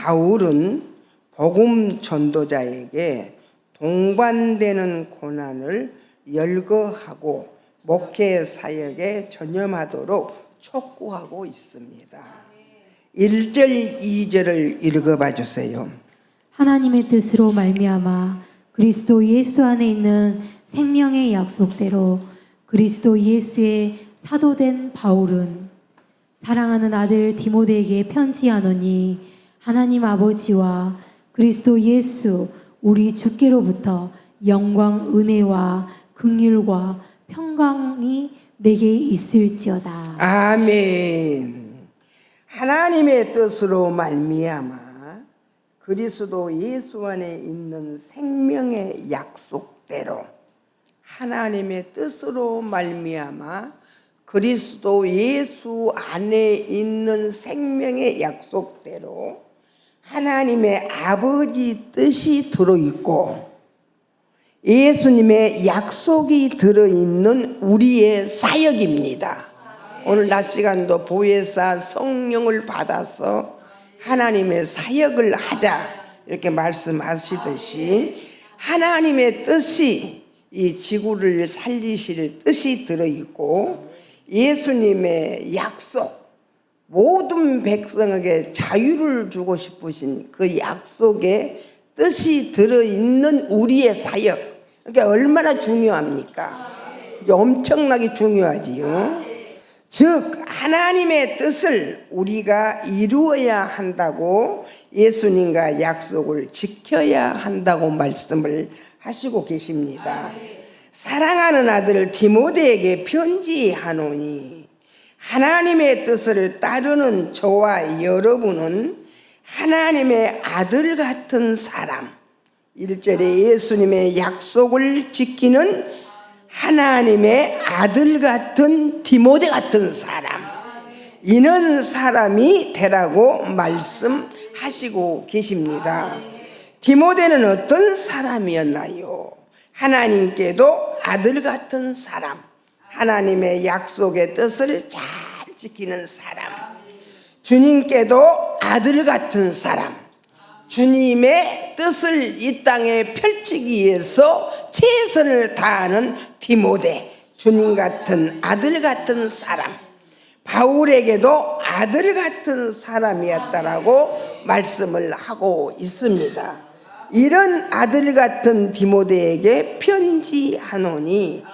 바울은 복음 전도자에게 동반되는 고난을 열거하고 목회 사역에 전념하도록 촉구하고 있습니다. 1절, 2절을 읽어봐 주세요. 하나님의 뜻으로 말미암아 그리스도 예수 안에 있는 생명의 약속대로 그리스도 예수의 사도된 바울은 사랑하는 아들 디모데에게 편지하노니 하나님 아버지와 그리스도 예수 우리 주께로부터 영광, 은혜와 긍휼과 평강이 내게 있을지어다. 아멘. 하나님의 뜻으로 말미암아 그리스도 예수 안에 있는 생명의 약속대로, 하나님의 뜻으로 말미암아 그리스도 예수 안에 있는 생명의 약속대로 하나님의 아버지 뜻이 들어있고 예수님의 약속이 들어있는 우리의 사역입니다. 오늘 낮 시간도 보혜사 성령을 받아서 하나님의 사역을 하자 이렇게 말씀하시듯이 하나님의 뜻이 이 지구를 살리실 뜻이 들어있고 예수님의 약속, 모든 백성에게 자유를 주고 싶으신 그 약속의 뜻이 들어있는 우리의 사역, 그러니까 얼마나 중요합니까? 엄청나게 중요하지요. 즉 하나님의 뜻을 우리가 이루어야 한다고, 예수님과 약속을 지켜야 한다고 말씀을 하시고 계십니다. 사랑하는 아들 디모데에게 편지하노니 하나님의 뜻을 따르는 저와 여러분은 하나님의 아들 같은 사람, 1절에 예수님의 약속을 지키는 하나님의 아들 같은 디모데 같은 사람, 이런 사람이 되라고 말씀하시고 계십니다. 디모데는 어떤 사람이었나요? 하나님께도 아들 같은 사람, 하나님의 약속의 뜻을 잘 지키는 사람, 주님께도 아들 같은 사람, 주님의 뜻을 이 땅에 펼치기 위해서 최선을 다하는 디모데, 주님 같은 아들 같은 사람, 바울에게도 아들 같은 사람이었다라고 말씀을 하고 있습니다. 이런 아들 같은 디모데에게 편지하노니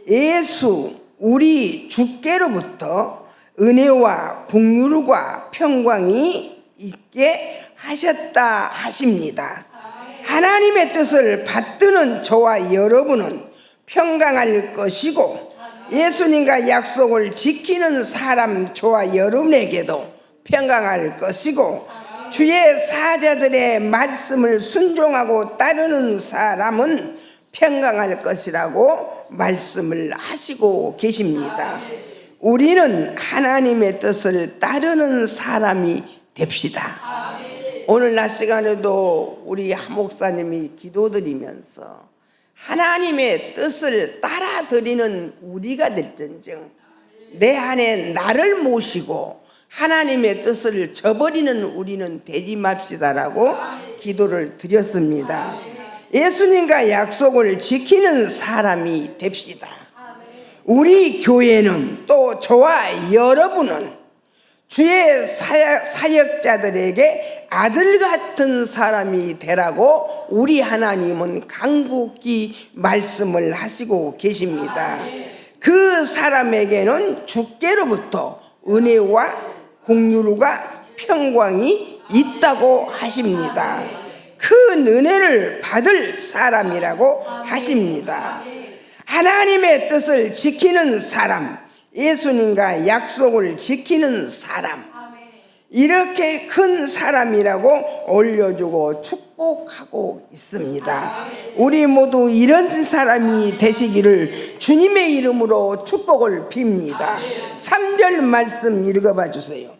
예수 우리 주께로부터 은혜와 긍휼과 평강이 있게 하셨다 하십니다. 하나님의 뜻을 받드는 저와 여러분은 평강할 것이고 예수님과 약속을 지키는 사람 저와 여러분에게도 평강할 것이고 주의 사자들의 말씀을 순종하고 따르는 사람은 평강할 것이라고 말씀을 하시고 계십니다. 우리는 하나님의 뜻을 따르는 사람이 됩시다. 오늘 낮 시간에도 우리 한 목사님이 기도드리면서 하나님의 뜻을 따라드리는 우리가 될전정 내 안에 나를 모시고 하나님의 뜻을 저버리는 우리는 되지 맙시다라고 기도를 드렸습니다. 예수님과 약속을 지키는 사람이 됩시다. 우리 교회는 또 저와 여러분은 주의 사역자들에게 아들 같은 사람이 되라고 우리 하나님은 간곡히 말씀을 하시고 계십니다. 그 사람에게는 주께로부터 은혜와 긍휼과 평강이 있다고 하십니다. 큰 은혜를 받을 사람이라고 하십니다. 하나님의 뜻을 지키는 사람, 예수님과 약속을 지키는 사람, 이렇게 큰 사람이라고 올려주고 축복하고 있습니다. 우리 모두 이런 사람이 되시기를 주님의 이름으로 축복을 빕니다. 3절 말씀 읽어봐 주세요.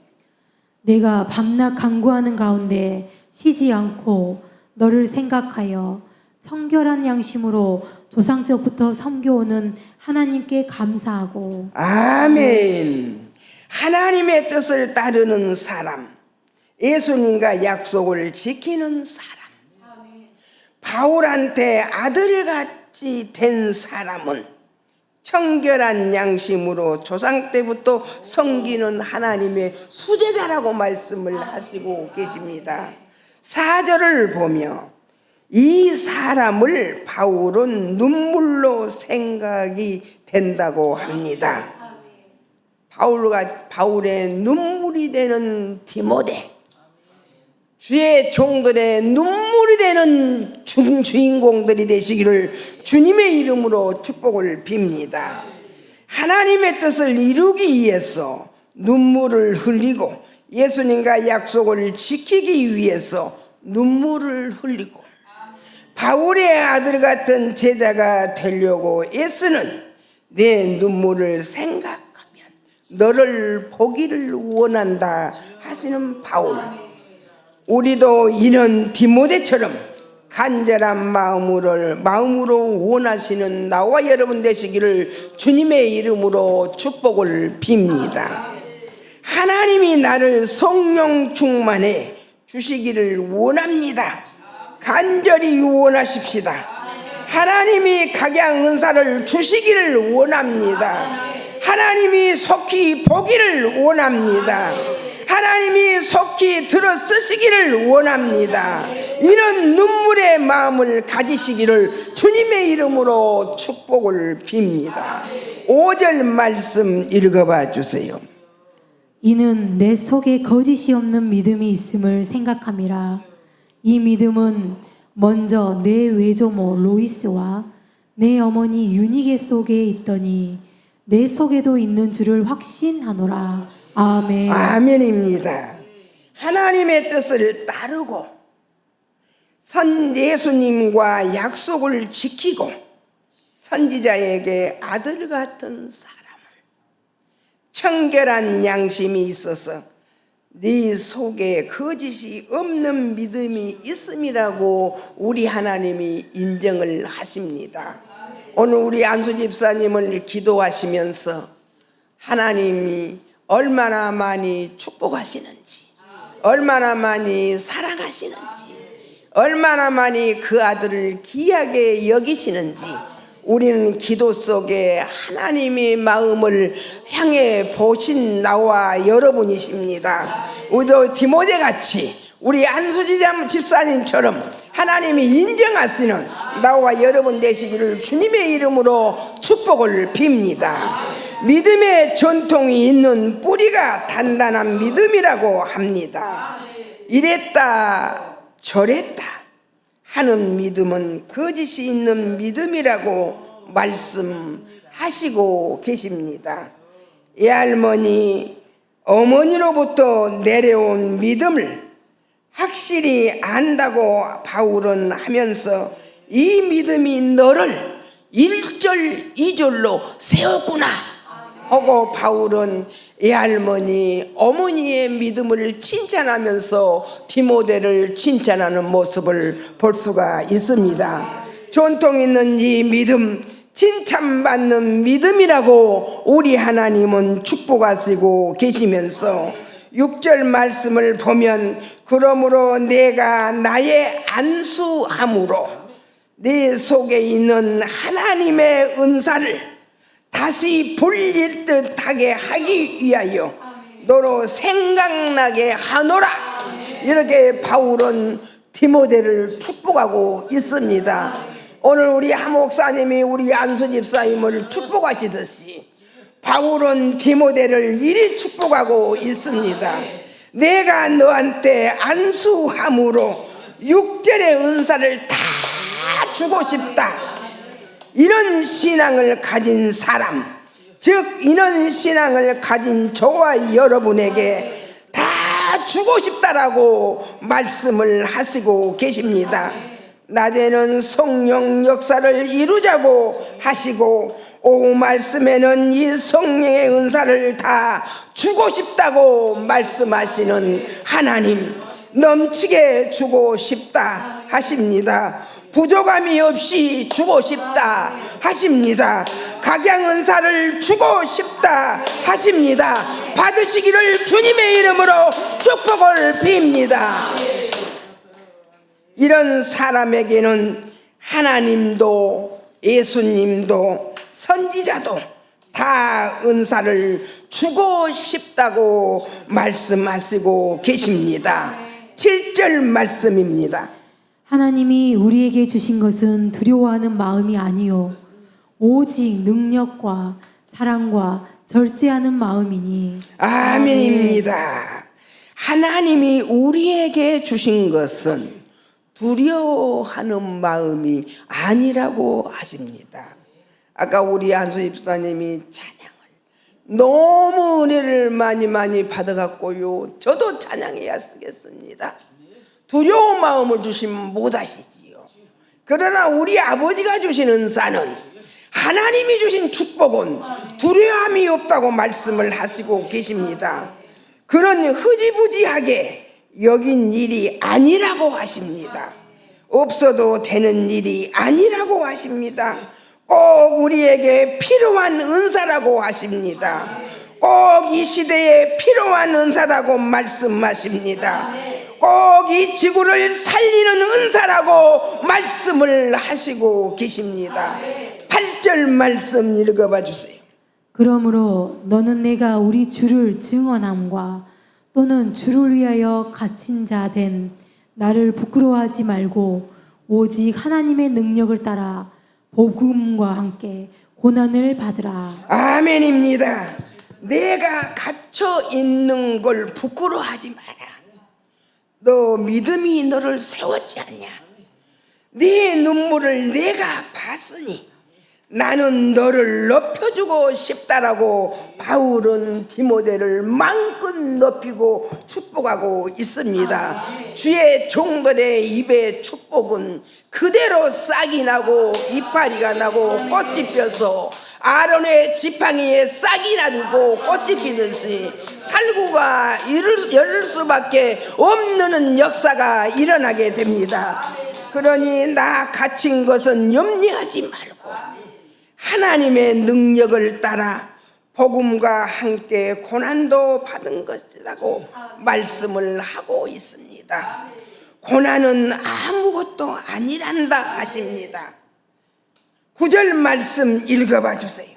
내가 밤낮 간구하는 가운데 쉬지 않고 너를 생각하여 청결한 양심으로 조상적부터 섬겨오는 하나님께 감사하고. 아멘. 하나님의 뜻을 따르는 사람, 예수님과 약속을 지키는 사람, 바울한테 아들같이 된 사람은 청결한 양심으로 조상 때부터 섬기는 하나님의 수제자라고 말씀을 하시고 계십니다. 4절을 보며 이 사람을 바울은 눈물로 생각이 된다고 합니다. 바울의 눈물이 되는 디모데, 주의 종들의 눈물이 되는 주인공들이 되시기를 주님의 이름으로 축복을 빕니다. 하나님의 뜻을 이루기 위해서 눈물을 흘리고 예수님과 약속을 지키기 위해서 눈물을 흘리고 바울의 아들 같은 제자가 되려고 애쓰는 내 눈물을 생각하면 너를 보기를 원한다 하시는 바울, 우리도 이런 디모데처럼 간절한 마음으로 원하시는 나와 여러분 되시기를 주님의 이름으로 축복을 빕니다. 하나님이 나를 성령 충만해 주시기를 원합니다. 간절히 원하십시다. 하나님이 각양 은사를 주시기를 원합니다. 하나님이 속히 보기를 원합니다. 하나님이 속히 들어 쓰시기를 원합니다. 이런 눈물의 마음을 가지시기를 주님의 이름으로 축복을 빕니다. 5절 말씀 읽어봐 주세요. 이는 내 속에 거짓이 없는 믿음이 있음을 생각함이라. 이 믿음은 먼저 내 외조모 로이스와 내 어머니 유니게 속에 있더니 내 속에도 있는 줄을 확신하노라. 아멘. 아멘입니다. 하나님의 뜻을 따르고 예수님과 약속을 지키고 선지자에게 아들 같은 사람은 청결한 양심이 있어서 네 속에 거짓이 없는 믿음이 있음이라고 우리 하나님이 인정을 하십니다. 오늘 우리 안수 집사님을 기도하시면서 하나님이 얼마나 많이 축복하시는지, 얼마나 많이 사랑하시는지, 얼마나 많이 그 아들을 귀하게 여기시는지 우리는 기도 속에 하나님의 마음을 향해 보신 나와 여러분이십니다. 우리도 디모데같이 우리 안수지 집사님처럼 하나님이 인정하시는 나와 여러분 되시기를 주님의 이름으로 축복을 빕니다. 믿음의 전통이 있는 뿌리가 단단한 믿음이라고 합니다. 이랬다 저랬다 하는 믿음은 거짓이 있는 믿음이라고 말씀하시고 계십니다. 애할머니, 어머니로부터 내려온 믿음을 확실히 안다고 바울은 하면서 이 믿음이 너를 1절 2절로 세웠구나 하고 바울은 애할머니, 어머니의 믿음을 칭찬하면서 디모데를 칭찬하는 모습을 볼 수가 있습니다. 전통 있는 이 믿음, 칭찬받는 믿음이라고 우리 하나님은 축복하시고 계시면서 6절 말씀을 보면 그러므로 내가 나의 안수함으로 네 속에 있는 하나님의 은사를 다시 불릴 듯하게 하기 위하여 너로 생각나게 하노라. 이렇게 바울은 디모데를 축복하고 있습니다. 오늘 우리 하 목사님이 우리 안수 집사님을 축복하시듯이 바울은 디모데를 이리 축복하고 있습니다. 내가 너한테 안수함으로 6절의 은사를 다 주고 싶다. 이런 신앙을 가진 사람, 즉 이런 신앙을 가진 저와 여러분에게 다 주고 싶다라고 말씀을 하시고 계십니다. 낮에는 성령 역사를 이루자고 하시고 오후 말씀에는 이 성령의 은사를 다 주고 싶다고 말씀하시는 하나님, 넘치게 주고 싶다 하십니다. 부족함이 없이 주고 싶다 하십니다. 각양 은사를 주고 싶다 하십니다. 받으시기를 주님의 이름으로 축복을 빕니다. 이런 사람에게는 하나님도 예수님도 선지자도 다 은사를 주고 싶다고 말씀하시고 계십니다. 7절 말씀입니다. 하나님이 우리에게 주신 것은 두려워하는 마음이 아니요 오직 능력과 사랑과 절제하는 마음이니. 아멘입니다. 하나님이 우리에게 주신 것은 두려워하는 마음이 아니라고 하십니다. 아까 우리 한수 집사님이 찬양을 너무 은혜를 많이 받아갖고요, 저도 찬양해야 쓰겠습니다. 두려운 마음을 주시면 못하시지요. 그러나 우리 아버지가 주신 은사는, 하나님이 주신 축복은 두려움이 없다고 말씀을 하시고 계십니다. 그런 흐지부지하게 여긴 일이 아니라고 하십니다. 없어도 되는 일이 아니라고 하십니다. 꼭 우리에게 필요한 은사라고 하십니다. 꼭 이 시대에 필요한 은사라고 말씀하십니다. 꼭 이 지구를 살리는 은사라고 말씀을 하시고 계십니다. 8절 말씀 읽어봐 주세요. 그러므로 너는 내가 우리 주를 증언함과 또는 주를 위하여 갇힌 자 된 나를 부끄러워하지 말고 오직 하나님의 능력을 따라 복음과 함께 고난을 받으라. 아멘입니다. 내가 갇혀 있는 걸 부끄러워하지 마라. 너 믿음이 너를 세웠지 않냐? 네 눈물을 내가 봤으니 나는 너를 높여주고 싶다라고 바울은 디모데를 마음껏 높이고 축복하고 있습니다. 주의 종들의 입에 축복은 그대로 싹이 나고 이파리가 나고 꽃이 펴서 아론의 지팡이에 싹이 나고 꽃이 피듯이 살구가 열릴 수밖에 없는 역사가 일어나게 됩니다. 그러니 나 갇힌 것은 염려하지 말고 하나님의 능력을 따라 복음과 함께 고난도 받은 것이라고 말씀을 하고 있습니다. 고난은 아무것도 아니란다 하십니다. 9절 말씀 읽어봐 주세요.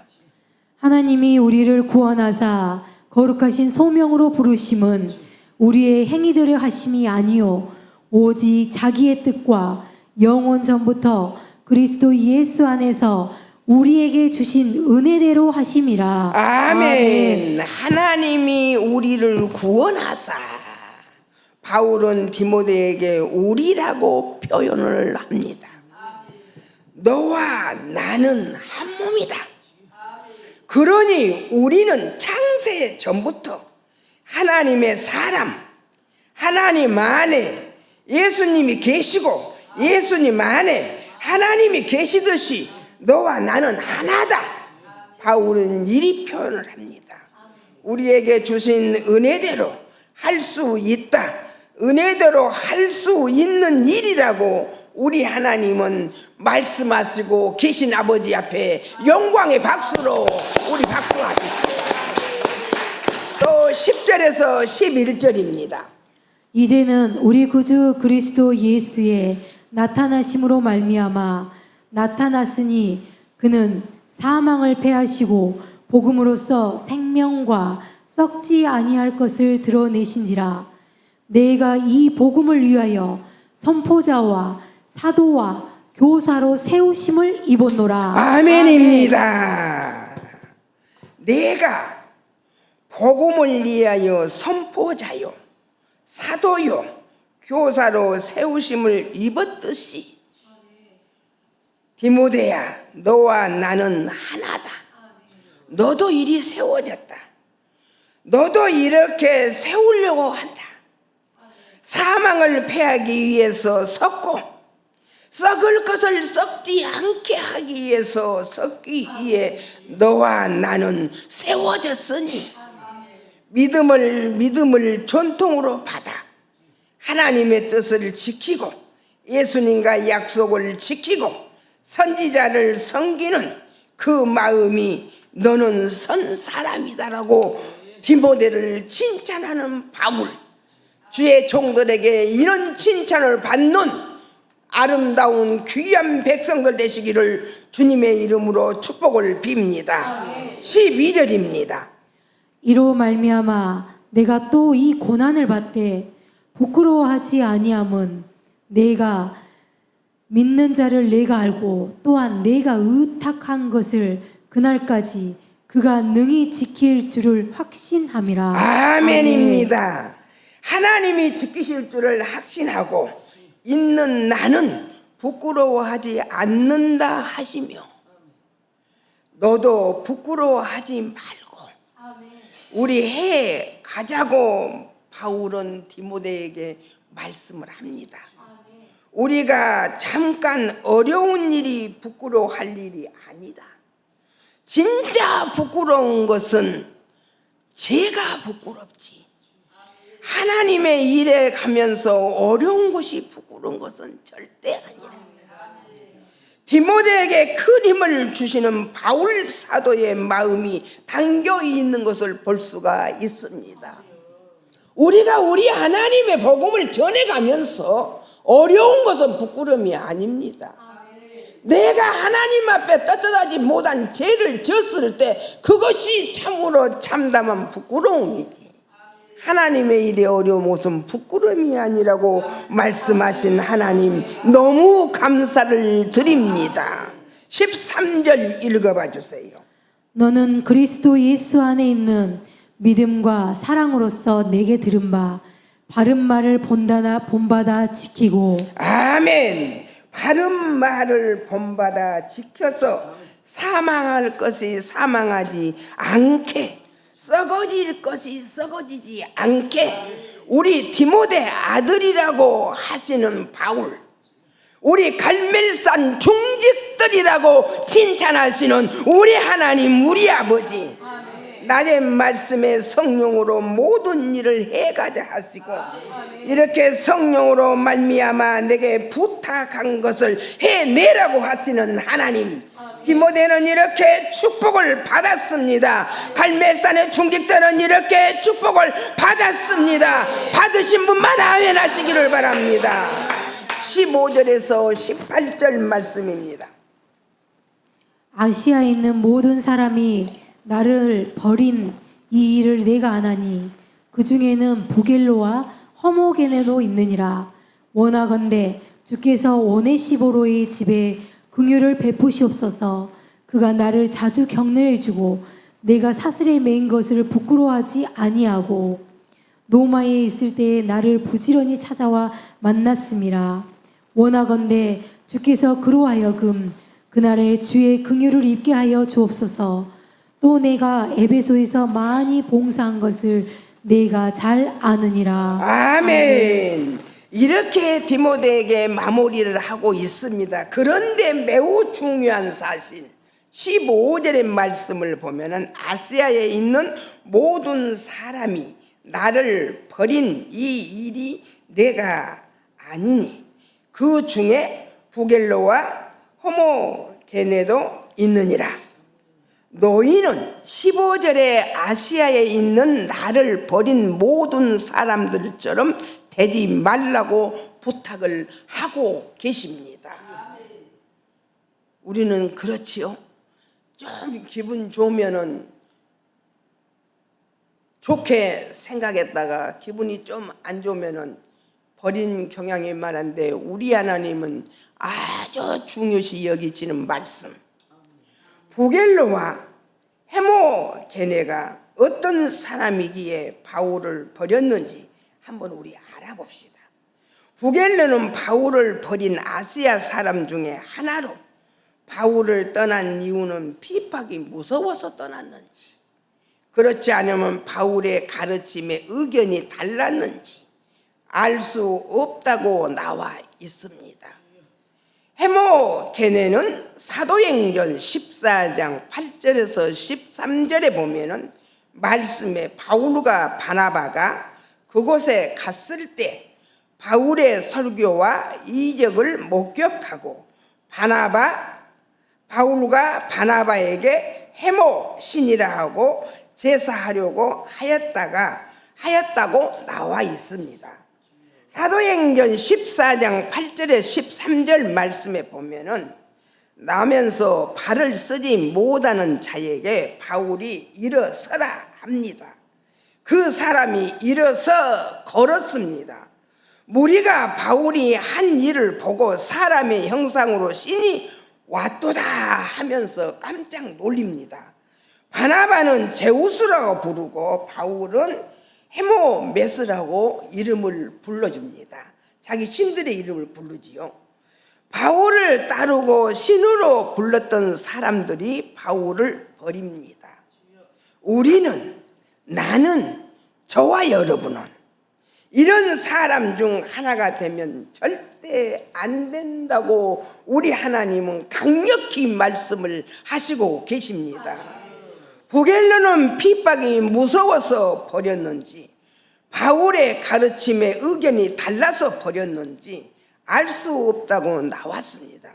하나님이 우리를 구원하사 거룩하신 소명으로 부르심은 우리의 행위들의 하심이 아니요 오직 자기의 뜻과 영원 전부터 그리스도 예수 안에서 우리에게 주신 은혜대로 하심이라. 아멘. 하나님이 우리를 구원하사, 바울은 디모데에게 우리라고 표현을 합니다. 너와 나는 한 몸이다. 그러니 우리는 창세 전부터 하나님의 사람, 하나님 안에 예수님이 계시고 예수님 안에 하나님이 계시듯이 너와 나는 하나다. 바울은 이리 표현을 합니다. 우리에게 주신 은혜대로 할 수 있다. 은혜대로 할 수 있는 일이라고 우리 하나님은 말씀하시고 계신 아버지 앞에 영광의 박수로 우리 박수하십시오. 또 10절에서 11절입니다. 이제는 우리 구주 그리스도 예수의 나타나심으로 말미암아 나타났으니 그는 사망을 패하시고 복음으로써 생명과 썩지 아니할 것을 드러내신지라. 내가 이 복음을 위하여 선포자와 사도와 교사로 세우심을 입었노라. 아멘입니다. 내가 복음을 위하여 선포자요 사도요 교사로 세우심을 입었듯이 디모데야 너와 나는 하나다. 너도 이리 세워졌다. 너도 이렇게 세우려고 한다. 사망을 패하기 위해서 섰고 썩을 것을 썩지 않게 하기 위해서 썩기 위해 너와 나는 세워졌으니 믿음을 전통으로 받아 하나님의 뜻을 지키고 예수님과 약속을 지키고 선지자를 섬기는 그 마음이 너는 선 사람이다라고 디모데를 칭찬하는 바울. 주의 종들에게 이런 칭찬을 받는 아름다운 귀한 백성들 되시기를 주님의 이름으로 축복을 빕니다. 12절입니다. 이로 말미암아 내가 또 이 고난을 받되 부끄러워하지 아니함은 내가 믿는 자를 내가 알고 또한 내가 의탁한 것을 그날까지 그가 능히 지킬 줄을 확신함이라. 아멘입니다. 하나님이 지키실 줄을 확신하고 있는 나는 부끄러워하지 않는다 하시며, 너도 부끄러워하지 말고 우리 해 가자고 바울은 디모데에게 말씀을 합니다. 우리가 잠깐 어려운 일이 부끄러워할 일이 아니다. 진짜 부끄러운 것은 제가 부끄럽지, 하나님의 일에 가면서 어려운 것이 부끄러운 것은 절대 아니라. 디모데에게 큰 힘을 주시는 바울 사도의 마음이 담겨 있는 것을 볼 수가 있습니다. 우리가 우리 하나님의 복음을 전해가면서 어려운 것은 부끄러움이 아닙니다. 내가 하나님 앞에 떳떳하지 못한 죄를 졌을 때 그것이 참으로 참담한 부끄러움이지, 하나님의 일에 어려운 것은 부끄러움이 아니라고 말씀하신 하나님 너무 감사를 드립니다. 13절 읽어봐 주세요. 너는 그리스도 예수 안에 있는 믿음과 사랑으로서 내게 들은 바 바른 말을 본받아 지키고. 아멘. 바른 말을 본받아 지켜서 사망할 것이 사망하지 않게, 썩어질 것이 썩어지지 않게 우리 디모데 아들이라고 하시는 바울, 우리 갈멜산 중직들이라고 칭찬하시는 우리 하나님, 우리 아버지, 낮의 말씀에 성령으로 모든 일을 해가자 하시고 이렇게 성령으로 말미암아 내게 부탁한 것을 해내라고 하시는 하나님, 디모데는 이렇게 축복을 받았습니다. 갈멜산의 중직들은 이렇게 축복을 받았습니다. 받으신 분만 아멘 하시기를 바랍니다. 15절에서 18절 말씀입니다. 아시아에 있는 모든 사람이 나를 버린 이 일을 내가 아나니 그 중에는 부겔로와 허모게네도 있느니라. 원하건대 주께서 오네시보로의 집에 긍휼을 베푸시옵소서. 그가 나를 자주 격려해 주고 내가 사슬에 매인 것을 부끄러워하지 아니하고 노마에 있을 때에 나를 부지런히 찾아와 만났음이라. 원하건대 주께서 그로 하여금 그날에 주의 긍휼을 입게 하여 주옵소서. 또 내가 에베소에서 많이 봉사한 것을 내가 잘 아느니라. 아멘. 이렇게 디모데에게 마무리를 하고 있습니다. 그런데 매우 중요한 사실, 15절의 말씀을 보면은 아시아에 있는 모든 사람이 나를 버린 이 일이 내가 아니니 그 중에 부겔로와 호모게네도 있느니라. 너희는 15절에 아시아에 있는 나를 버린 모든 사람들처럼 되지 말라고 부탁을 하고 계십니다. 우리는 그렇지요. 좀 기분 좋으면은 좋게 생각했다가 기분이 좀 안 좋으면은 버린 경향이 많은데, 우리 하나님은 아주 중요시 여기시는 말씀. 부겔로와 헤모게네가 어떤 사람이기에 바울을 버렸는지 한번 우리 알아봅시다. 부겔로는 바울을 버린 아시아 사람 중에 하나로, 바울을 떠난 이유는 핍박이 무서워서 떠났는지, 그렇지 않으면 바울의 가르침에 의견이 달랐는지 알 수 없다고 나와 있습니다. 헤모게네는 사도행전 14장 8절에서 13절에 보면은 말씀에 바울과 바나바가 그곳에 갔을 때 바울의 설교와 이적을 목격하고 바울과 바나바에게 헤모 신이라 하고 제사하려고 하였다고 나와 있습니다. 사도행전 14장 8절에 13절 말씀에 보면은 나면서 발을 쓰지 못하는 자에게 바울이 일어서라 합니다. 그 사람이 일어서 걸었습니다. 무리가 바울이 한 일을 보고 사람의 형상으로 신이 왔도다 하면서 깜짝 놀립니다. 바나바는 제우스라고 부르고 바울은 헤모메스라고 이름을 불러줍니다. 자기 신들의 이름을 부르지요. 바울을 따르고 신으로 불렀던 사람들이 바울을 버립니다. 나는, 저와 여러분은 이런 사람 중 하나가 되면 절대 안 된다고 우리 하나님은 강력히 말씀을 하시고 계십니다. 부겔로는 핍박이 무서워서 버렸는지 바울의 가르침에 의견이 달라서 버렸는지 알 수 없다고 나왔습니다.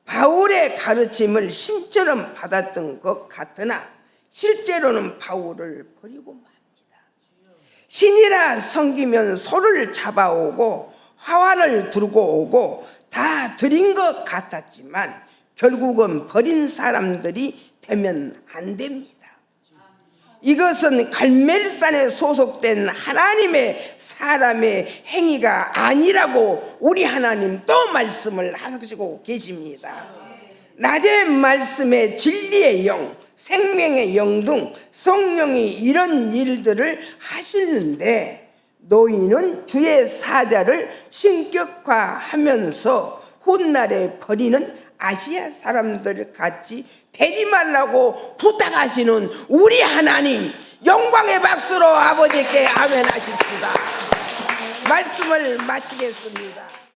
바울의 가르침을 신처럼 받았던 것 같으나 실제로는 바울을 버리고 맙니다. 신이라 섬기면 소를 잡아오고 화환을 들고 오고 다 드린 것 같았지만 결국은 버린 사람들이 되면 안 됩니다. 이것은 갈멜산에 소속된 하나님의 사람의 행위가 아니라고 우리 하나님 또 말씀을 하시고 계십니다. 낮의 말씀에 진리의 영, 생명의 영 등 성령이 이런 일들을 하시는데 너희는 주의 사자를 신격화하면서 훗날에 버리는 아시아 사람들 같이 되지 말라고 부탁하시는 우리 하나님, 영광의 박수로 아버지께 아멘 하십시다. 말씀을 마치겠습니다.